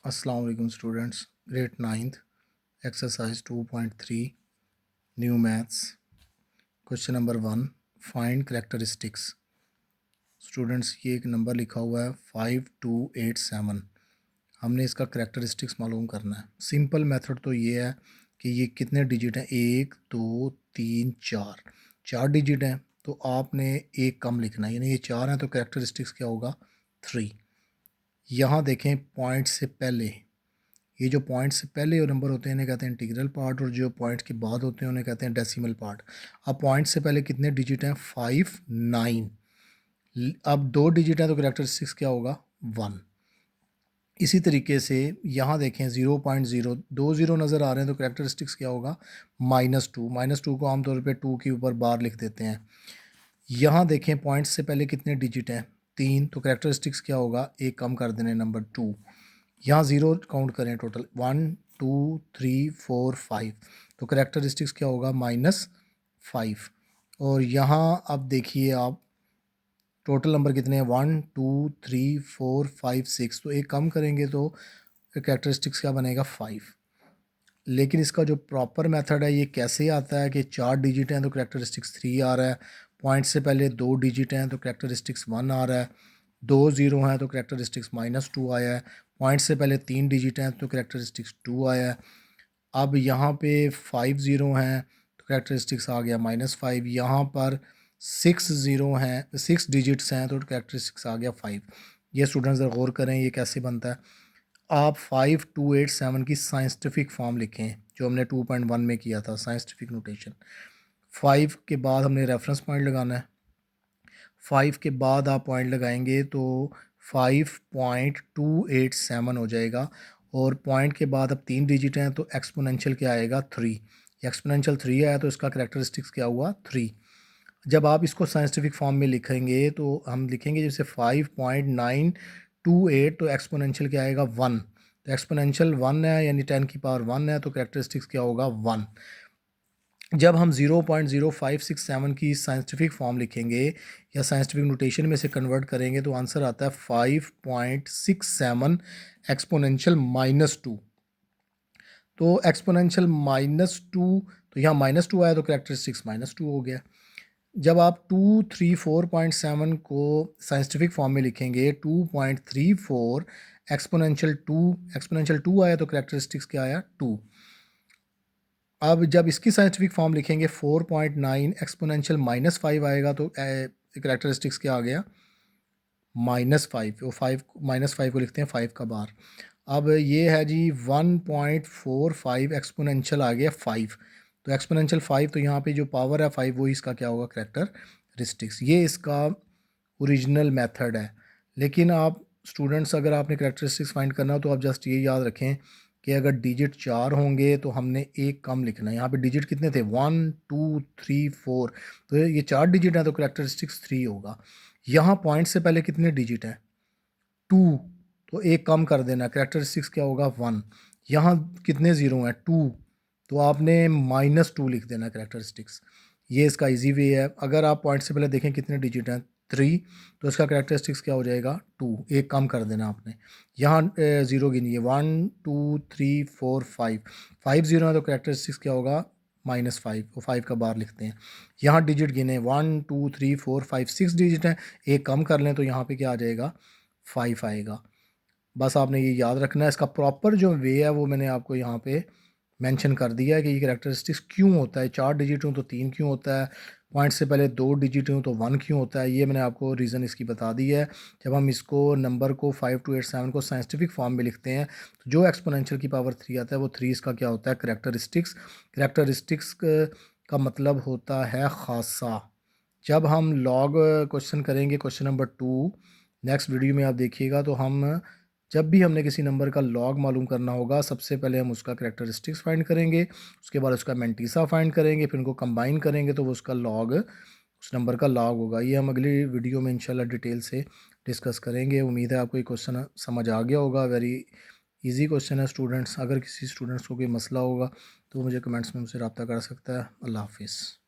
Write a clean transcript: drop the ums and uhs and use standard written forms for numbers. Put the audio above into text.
अस्सलाम वालेकुम students, grade 9th exercise 2.3 new maths question number 1 find characteristics. Students ये एक नंबर लिखा हुआ है 5287। हमने इसका करेक्टरिस्टिक्स मालूम करना है। सिंपल मेथड तो ये है कि ये कितने डिजिट हैं, 1 2 3 4, 4 डिजिट हैं तो आपने एक कम लिखना है, यानी ये 4 हैं तो करेक्टरिस्टिक्स क्या होगा 3। यहाँ देखें पॉइंट से पहले, ये जो पॉइंट से पहले नंबर होते हैं इन्हें कहते हैं इंटीग्रल पार्ट, और जो पॉइंट के बाद होते हैं उन्हें कहते हैं डेसिमल पार्ट। अब पॉइंट से पहले कितने डिजिट हैं, 5 9। अब 2 डिजिट हैं तो करेक्टरिस्टिक्स क्या होगा 1। इसी तरीके से यहाँ देखें 0.0, 2 ज़ीरो नज़र आ रहे हैं तो करेक्टरिस्टिक्स क्या होगा -2। -2 को आमतौर पे 2 के ऊपर बार लिख देते हैं। यहाँ देखें पॉइंट से पहले कितने डिजिट हैं 3, तो करेक्टरिस्टिक्स क्या होगा, एक कम कर देने नंबर 2। यहाँ ज़ीरो काउंट करें, टोटल 1 2 3 4 5, तो करेक्टरिस्टिक्स क्या होगा -5। और यहाँ अब देखिए आप टोटल नंबर कितने हैं 1 2 3 4 5 6, तो एक कम करेंगे तो करेक्टरिस्टिक्स क्या बनेगा 5। लेकिन इसका जो प्रॉपर मेथड है ये कैसे आता है कि 4 डिजिट हैं तो करेक्टरिस्टिक्स 3 आ रहा है, पॉइंट से पहले 2 डिजिट हैं तो करेक्टरिस्टिक्स 1 आ रहा है, 2 ज़ीरो हैं तो करेक्टरिस्टिक्स -2 आया है, पॉइंट से पहले 3 डिजिट हैं तो करेक्टरिस्टिक्स 2 आया है। अब यहाँ पे 5 ज़ीरो हैं तो करेक्टरिस्टिक्स आ गया -5। यहाँ पर 6 ज़ीरो हैं, 6 डिजिट्स हैं तो करेक्टरिस्टिक्स आ गया 5। ये स्टूडेंट्स ज़रा गौर करें ये कैसे बनता है। आप 5287 की साइंटिफिक फॉर्म लिखें जो हमने 2.1 में किया था, साइंटिफिक नोटेशन। 5 के बाद हमने रेफरेंस पॉइंट लगाना है, 5 के बाद आप पॉइंट लगाएंगे तो 5.287 हो जाएगा, और पॉइंट के बाद अब 3 डिजिट हैं तो एक्सपोनेंशियल क्या आएगा 3। एक्सपोनेंशियल 3 आया तो इसका करेक्टरिस्टिक्स क्या हुआ 3। जब आप इसको साइंटिफिक फॉर्म में लिखेंगे तो हम लिखेंगे जैसे 5.928, तो एक्सपोनेंशियल क्या आएगा 1, तो एक्सपोनेंशियल 1 है यानी 10 की पावर 1 है तो करेक्टरिस्टिक्स क्या होगा 1। जब हम 0.0567 की साइंटिफिक फॉर्म लिखेंगे या साइंटिफिक नोटेशन में से कन्वर्ट करेंगे तो आंसर आता है 5.67 एक्सपोनेंशियल -2। तो एक्सपोनेंशियल -2, तो यहाँ -2 आया तो करेक्टरिस्टिक्स -2 हो गया। जब आप 234.7 को साइंटिफिक फॉर्म में लिखेंगे 2.34 एक्सपोनेंशियल 2 आया तो करेक्टरिस्टिक्स क्या आया 2। अब जब इसकी साइंटिफिक फॉर्म लिखेंगे 4.9 एक्सपोनेंशियल -5 आएगा तो करेक्टरिस्टिक्स क्या आ गया -5। वो 5 -5 को लिखते हैं 5 का बार। अब ये है जी 1.45 एक्सपोनेंशियल आ गया 5, तो एक्सपोनेंशियल 5, तो यहाँ पे जो पावर है 5 वही इसका क्या होगा करेक्टरिस्टिक्स। ये इसका ओरिजिनल मेथड है। लेकिन आप स्टूडेंट्स अगर आपने करेक्टरिस्टिक्स फाइंड करना हो तो आप जस्ट ये याद रखें कि अगर डिजिट 4 होंगे तो हमने एक कम लिखना है। यहाँ पे डिजिट कितने थे 1 2 3 4, तो ये 4 डिजिट हैं तो करेक्टरिस्टिक्स 3 होगा। यहाँ पॉइंट से पहले कितने डिजिट हैं 2, तो एक कम कर देना, करेक्टरिस्टिक्स क्या होगा 1। यहाँ कितने ज़ीरो हैं 2, तो आपने -2 लिख देना करेक्टरिस्टिक्स। ये इसका इजी वे है। अगर आप पॉइंट से पहले देखें कितने डिजिट हैं 3, तो इसका करेक्टरिस्टिक्स क्या हो जाएगा 2, एक कम कर देना आपने। यहाँ ज़ीरो गिनिए 1 2 3 4 5, 5 ज़ीरो है तो करेक्टरिस्टिक्स क्या होगा -5, वो 5 का बार लिखते हैं। यहाँ डिजिट गिने 1 2 3 4 5 6 डिजिट हैं, एक कम कर लें तो यहाँ पे क्या आ जाएगा 5 आएगा। बस आपने ये याद रखना है। इसका प्रॉपर जो वे है वो मैंने आपको यहाँ पे मेंशन कर दिया है कि ये करेक्टरिस्टिक्स क्यों होता है, 4 डिजिट हूँ तो 3 क्यों होता है, पॉइंट से पहले 2 डिजिट हूँ तो 1 क्यों होता है। ये मैंने आपको रीज़न इसकी बता दी है। जब हम इसको नंबर को 5287 को साइंटिफिक फॉर्म में लिखते हैं तो जो एक्सपोनेंशियल की पावर 3 आता है वो 3 इसका क्या होता है करेक्टरिस्टिक्स। करेक्टरिस्टिक्स का मतलब होता है खासा। जब हम लॉग क्वेश्चन करेंगे क्वेश्चन नंबर 2 नेक्स्ट वीडियो में आप देखिएगा, तो हम जब भी हमने किसी नंबर का लॉग मालूम करना होगा सबसे पहले हम उसका करेक्टरिस्टिक्स फाइंड करेंगे, उसके बाद उसका मैंटीसा फाइंड करेंगे, फिर उनको कंबाइन करेंगे तो वो उसका लॉग उस नंबर का लॉग होगा। ये हम अगली वीडियो में इंशाल्लाह डिटेल से डिस्कस करेंगे। उम्मीद है आपको ये क्वेश्चन समझ आ गया होगा। वेरी इजी क्वेश्चन है स्टूडेंट्स। अगर किसी स्टूडेंट्स को कोई मसला होगा तो मुझे कमेंट्स में मुझसे रब्ता कर सकता है। अल्लाह हाफिज़।